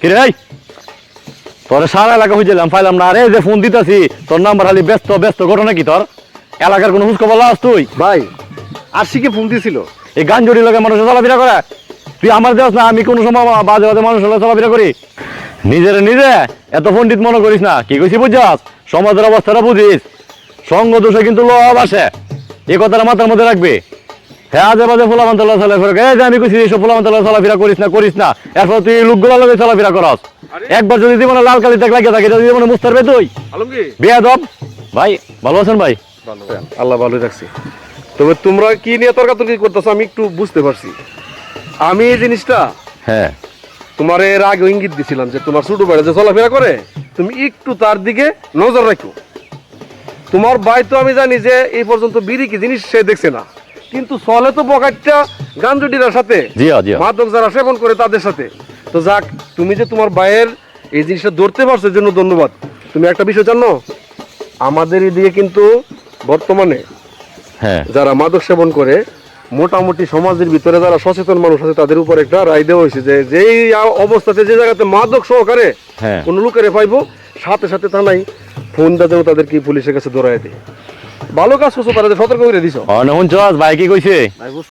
কিরে ভাই তোর সারা এলাকা খুঁজলাম পাইলাম না। আরে যে ফোন দিতেছি তোর নাম্বার খালি ব্যস্ত ব্যস্ত ঘটনা কি তোর? এলাকার কোনো হুঁজ খবর লাস তুই? ভাই আশিকে ফোন দিছিল। এই গান জড়ি লোকের মানুষের চলাফেরা করে, তুই আমার দেওয়াস না? আমি কোনো সময় বাজে বাজে মানুষের লগে চলাফেরা করি? নিজের নিজে এত পণ্ডিত মনে করিস না। কি কইছি বুঝছস? সমাজের অবস্থাটা বুঝিস। সঙ্গ দোষে কিন্তু লোভ আসে, এই কথাটা মাথার মধ্যে রাখবি। হ্যাঁ আজে বাজে ফোলামান তলা চলাফেরা করে, এই যে আমি কইছি এইসব ফোলামান তলা চলাফেরা করিস না। এরপর তুই লোকগুলা লগে চলাফেরা করস। একবার যদি জীবনে লাল কালি দাগ লাগিয়ে থাকে জীবনে মুস্তার বে তুই আলমগীর বেয়াদব। ভাই ভালো আছেন ভাই? ভালো, আল্লাহ ভালো রাখছি। তবে তোমরা কি নিয়ে তর্কাতর্কি করতেছো আমি একটু বুঝতে পারছি। আমি এই জিনিসটা হ্যাঁ তোমার এর আগে ইঙ্গিত দিছিলাম যে তোমার ছোট ভাই যে চলাফেরা করে তুমি একটু তার দিকে নজর রাখো। তোমার ভাই তো আমি জানি যে এই পর্যন্ত বিড়ি কি জিনিস সে দেখছে না, কিন্তু চলে তো পকেটটা গাঞ্জুটিরার সাথে, জিয়া জিয়া মাদক যারা সেবন করে তাদের সাথে। তো যাক, তুমি যে তোমার ভাইয়ের এই জিনিসটা ধরতে পারছো এর জন্য ধন্যবাদ। তুমি একটা বিষয় জানো, আমাদের এদিকে কিন্তু বর্তমানে হ্যাঁ যারা মাদক সেবন করে মোটামুটি সমাজের ভিতরে যারা সচেতন মানুষ আছে তাদের উপর একটা রায় দেওয়া হয়েছে যে যেই অবস্থাতে যে জায়গাতে মাদক সহকারে হ্যাঁ কোনো লোকেরে পাইবো সাথে সাথে থানায় ফোন দেওয়া তাদেরকে পুলিশের কাছে ধরাই দেয়। ভালো কাজ করছো, তারা সতর্ক করে দিছো। শুনছস ভাই কি কইছে?